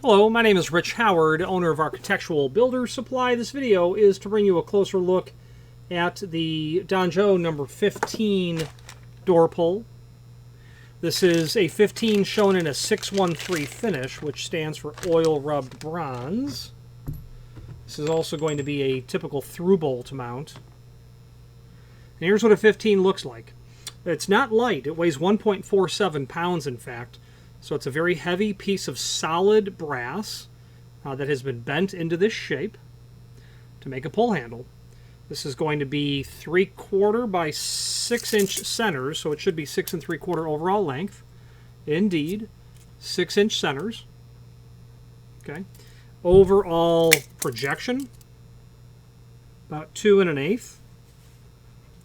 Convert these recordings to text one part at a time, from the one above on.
Hello, my name is Rich Howard, owner of Architectural Builder Supply. This video is to bring you a closer look at the Danjo number 15 door pull. This is a 15 shown in a 613 finish, which stands for oil rubbed bronze. This is also going to be a typical through bolt mount. And here's what a 15 looks like. It's not light. It weighs 1.47 pounds, in fact. So it's a very heavy piece of solid brass that has been bent into this shape to make a pull handle. This is going to be 3/4 by 6-inch centers, so it should be 6 3/4 overall length. Indeed, 6-inch centers. Okay. Overall projection, about 2 1/8.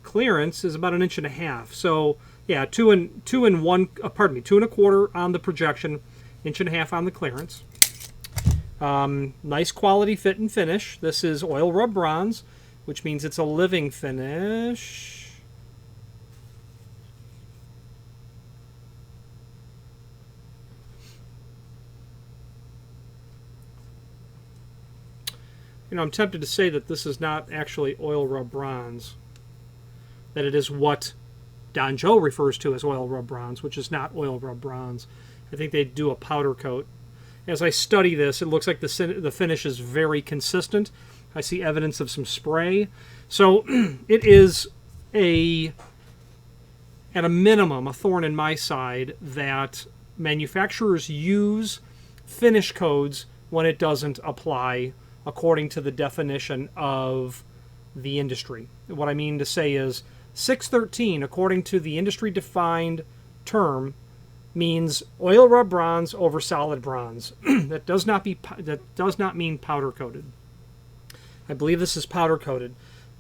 Clearance is about 1.5 inches. So yeah, 2 1/4 on the projection, 1.5 inches on the clearance. Nice quality fit and finish. This is oil rub bronze, which means it's a living finish. You know, I'm tempted to say that this is not actually oil rub bronze, that it is what Danjo refers to as oil rub bronze, which is not oil rub bronze. I think they do a powder coat. As I study this, it looks like the finish is very consistent. I see evidence of some spray. So it is at a minimum, a thorn in my side that manufacturers use finish codes when it doesn't apply according to the definition of the industry. What I mean to say is 613, according to the industry-defined term, means oil rub bronze over solid bronze. That does not mean powder coated. I believe this is powder coated.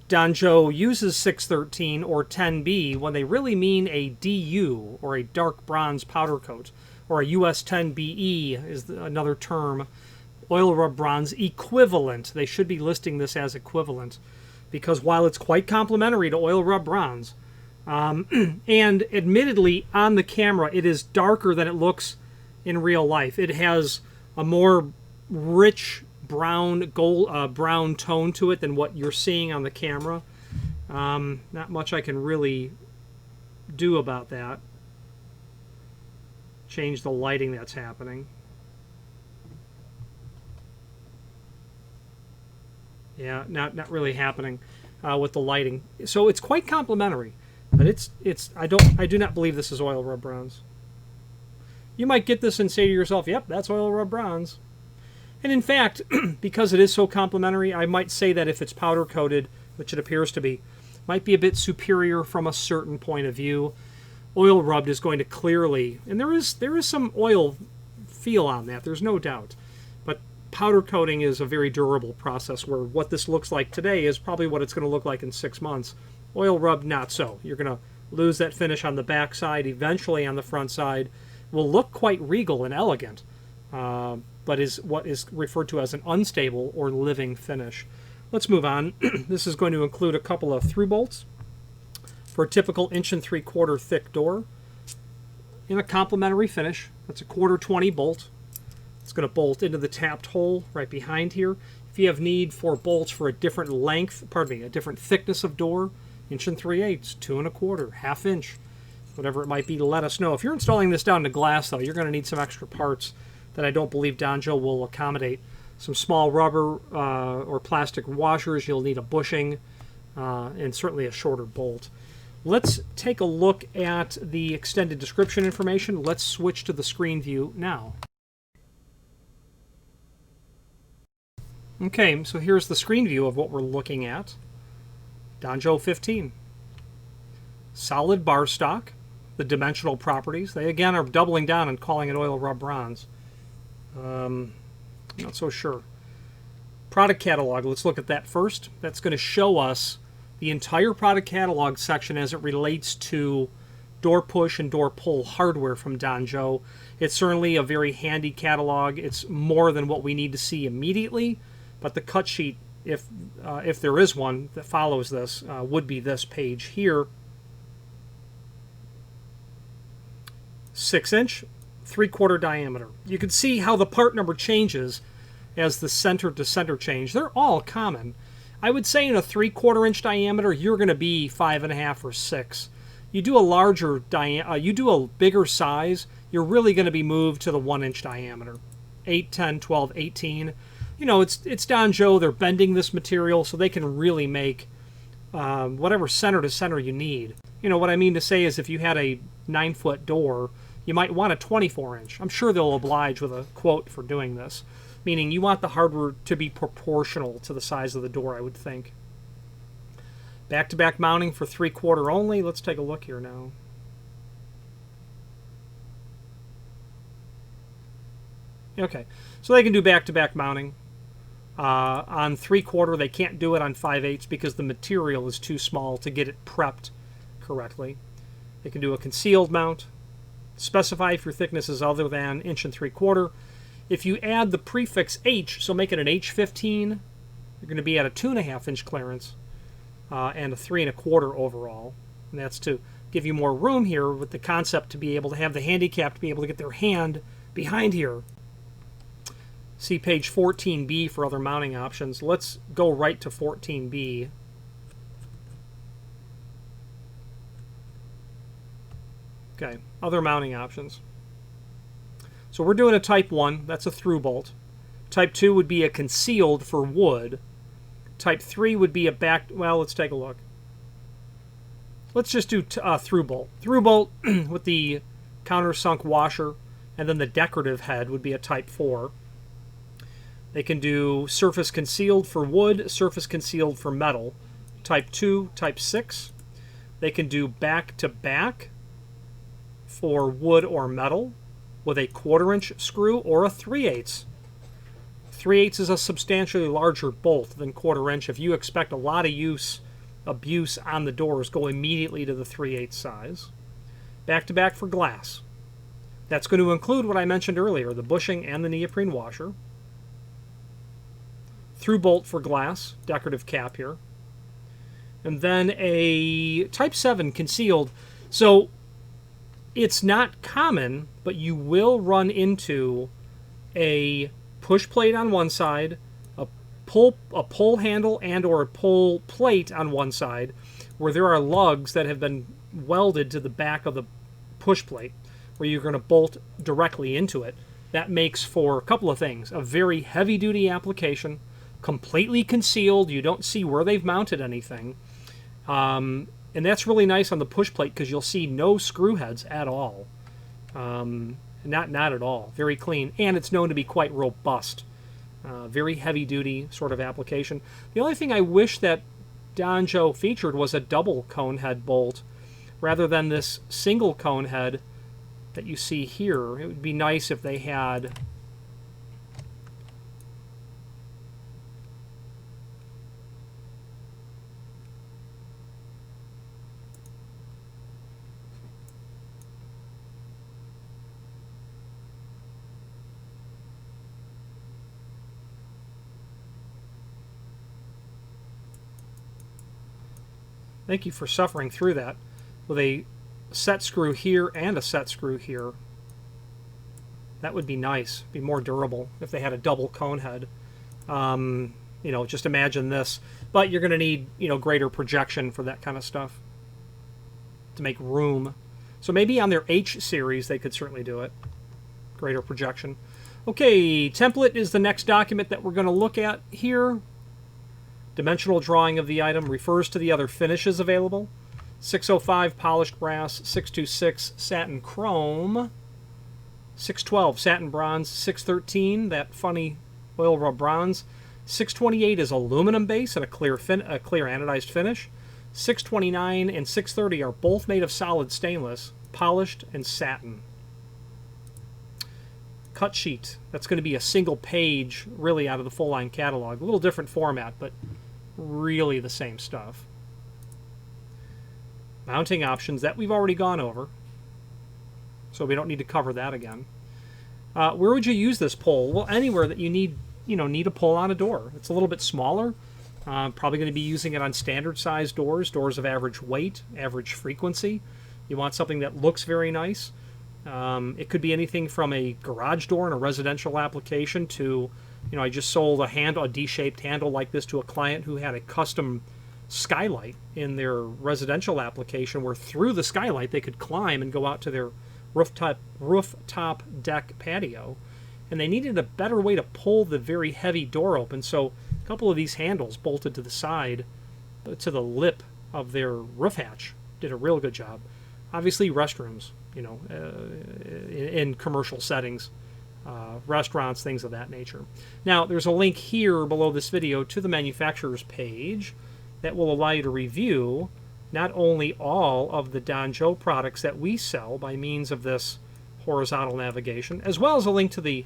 Danjo uses 613 or 10B when they really mean a DU, or a dark bronze powder coat, or a US 10BE is another term. Oil rub bronze equivalent. They should be listing this as equivalent, because while it's quite complementary to oil rub bronze, and admittedly on the camera it is darker than it looks in real life. It has a more rich brown brown tone to it than what you're seeing on the camera. Not much I can really do about that. Change the lighting that's happening. Yeah, not really happening with the lighting. So it's quite complimentary, but I do not believe this is oil rub bronze. You might get this and say to yourself, "Yep, that's oil rub bronze." And in fact, because it is so complimentary, I might say that if it's powder coated, which it appears to be, might be a bit superior from a certain point of view. Oil rubbed is going to clearly, and there is some oil feel on that. There's no doubt. Powder coating is a very durable process, where what this looks like today is probably what it's going to look like in 6 months. Oil rubbed, not so. You're going to lose that finish on the back side. Eventually on the front side will look quite regal and elegant, but is what is referred to as an unstable or living finish. Let's move on. This is going to include a couple of through bolts for a typical 1 3/4 thick door in a complementary finish. That's a 1/4-20 bolt. It's going to bolt into the tapped hole right behind here. If you have need for bolts for a different length, a different thickness of door, 1 3/8, 2 1/4, 1/2 inch, whatever it might be, let us know. If you're installing this down to glass, though, you're going to need some extra parts that I don't believe Danjo will accommodate. Some small rubber or plastic washers. You'll need a bushing and certainly a shorter bolt. Let's take a look at the extended description information. Let's switch to the screen view now. Okay, so here's the screen view of what we're looking at. Danjo 15. Solid bar stock. The dimensional properties. They again are doubling down and calling it oil rub bronze. Not so sure. Product catalog. Let's look at that first. That's going to show us the entire product catalog section as it relates to door push and door pull hardware from Danjo. It's certainly a very handy catalog. It's more than what we need to see immediately. But the cut sheet, if there is one that follows this, would be this page here. 6-inch 3/4 diameter. You can see how the part number changes as the center to center change. They're all common. I would say in a 3/4 inch diameter, you're going to be 5.5 or 6. You do a larger you do a bigger size, you're really going to be moved to the 1 inch diameter. 8, 10, 12, 18. You know, it's Danjo. They're bending this material so they can really make whatever center to center you need. You know, what I mean to say is if you had a 9-foot door, you might want a 24 inch. I'm sure they'll oblige with a quote for doing this. Meaning you want the hardware to be proportional to the size of the door, I would think. Back-to-back mounting for 3/4 only. Let's take a look here now. Okay, so they can do back-to-back mounting. On 3/4, they can't do it on 5/8 because the material is too small to get it prepped correctly. They can do a concealed mount. Specify if your thickness is other than 1 3/4 inches. If you add the prefix H, so make it an H15, you're going to be at a 2.5 inch clearance and a 3.25 overall. And that's to give you more room here with the concept to be able to have the handicapped to be able to get their hand behind here. See page 14B for other mounting options. Let's go right to 14B. Okay, other mounting options. So we're doing a type 1, that's a through bolt. Type 2 would be a concealed for wood. Type 3 would be a back, well, let's take a look. Let's just do through bolt. Through bolt with the countersunk washer, and then the decorative head would be a type 4. They can do surface concealed for wood, surface concealed for metal. Type 2, type 6. They can do back to back for wood or metal with a 1/4 inch screw or a 3/8. 3/8 is a substantially larger bolt than 1/4 inch. If you expect a lot of abuse on the doors, go immediately to the 3/8 size. Back to back for glass. That's going to include what I mentioned earlier, the bushing and the neoprene washer. Through bolt for glass, decorative cap here. And then a type 7 concealed. So it's not common, but you will run into a push plate on one side, a pull handle and or a pull plate on one side, where there are lugs that have been welded to the back of the push plate, where you're going to bolt directly into it. That makes for a couple of things. A very heavy-duty application, completely concealed. You don't see where they've mounted anything. And that's really nice on the push plate because you'll see no screw heads at all. Not at all. Very clean. And it's known to be quite robust. Very heavy-duty sort of application. The only thing I wish that Danjo featured was a double cone head bolt rather than this single cone head that you see here. It would be nice if they had Thank you for suffering through that. With a set screw here and a set screw here. That would be nice. Be more durable if they had a double cone head. You know, just imagine this. But you're going to need, you know, greater projection for that kind of stuff to make room. So maybe on their H series they could certainly do it. Greater projection. Okay, template is the next document that we're going to look at here. Dimensional drawing of the item refers to the other finishes available. 605 polished brass, 626 satin chrome, 612 satin bronze, 613 that funny oil rub bronze, 628 is aluminum base and a clear anodized finish. 629 and 630 are both made of solid stainless, polished and satin. Cut sheet, that's going to be a single page really out of the full line catalog. A little different format, but really the same stuff. Mounting options that we've already gone over, so we don't need to cover that again. Where would you use this pull? Well, anywhere that you need a pull on a door. It's a little bit smaller. Probably going to be using it on standard size doors, doors of average weight, average frequency. You want something that looks very nice. It could be anything from a garage door in a residential application to, I just sold a D-shaped handle like this to a client who had a custom skylight in their residential application where through the skylight they could climb and go out to their rooftop deck patio. And they needed a better way to pull the very heavy door open, so a couple of these handles bolted to the side, to the lip of their roof hatch. Did a real good job. Obviously restrooms, in commercial settings, restaurants, things of that nature. Now, there's a link here below this video to the manufacturer's page that will allow you to review not only all of the Danjo products that we sell by means of this horizontal navigation, as well as a link to the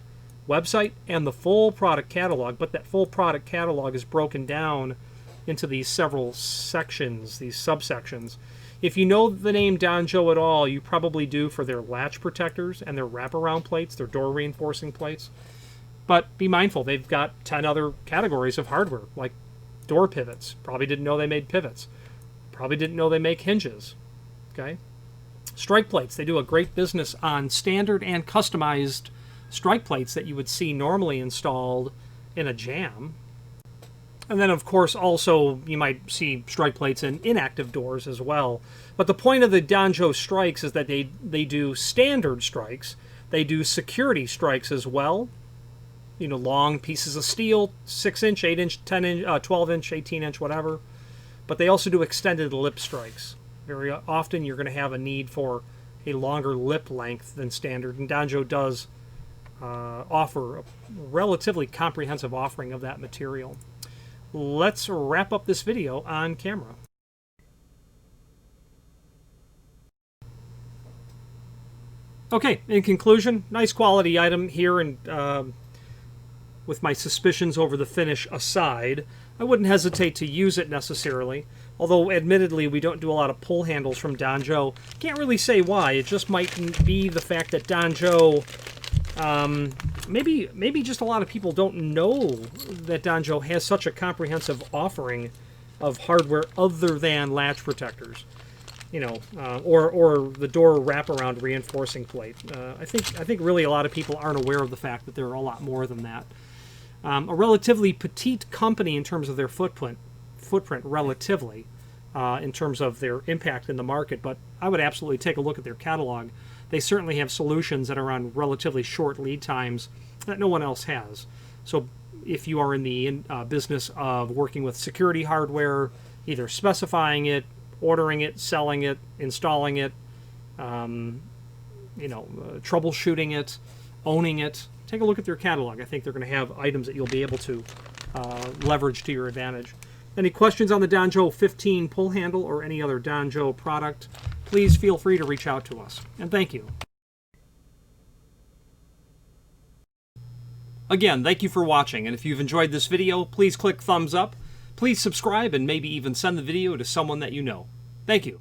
website and the full product catalog, but that full product catalog is broken down into these several sections, these subsections. If you know the name Danjo at all, you probably do for their latch protectors and their wraparound plates, their door reinforcing plates. But be mindful, they've got 10 other categories of hardware, like door pivots. Probably didn't know they made pivots. Probably didn't know they make hinges. Okay? Strike plates. They do a great business on standard and customized strike plates that you would see normally installed in a jam. And then, of course, also you might see strike plates in inactive doors as well. But the point of the Danjo strikes is that they do standard strikes. They do security strikes as well. Long pieces of steel, 6-inch, 8-inch, 10-inch, 12-inch, 18-inch, whatever. But they also do extended lip strikes. Very often you're going to have a need for a longer lip length than standard, and Danjo does offer a relatively comprehensive offering of that material. Let's wrap up this video on camera. Okay, in conclusion, nice quality item here, and with my suspicions over the finish aside, I wouldn't hesitate to use it necessarily. Although, admittedly, we don't do a lot of pull handles from Danjo. Can't really say why. It just might be the fact that Danjo, maybe just a lot of people don't know that Danjo has such a comprehensive offering of hardware other than latch protectors, or the door wraparound reinforcing plate. I think really a lot of people aren't aware of the fact that there are a lot more than that. A relatively petite company in terms of their footprint relatively, in terms of their impact in the market, but I would absolutely take a look at their catalog. They certainly have solutions that are on relatively short lead times that no one else has. So if you are in the business of working with security hardware, either specifying it, ordering it, selling it, installing it, troubleshooting it, owning it, take a look at their catalog. I think they're going to have items that you'll be able to leverage to your advantage. Any questions on the Danjo 15 pull handle or any other Danjo product, please feel free to reach out to us. And thank you. Again, thank you for watching, and if you've enjoyed this video, please click thumbs up, please subscribe, and maybe even send the video to someone that you know. Thank you.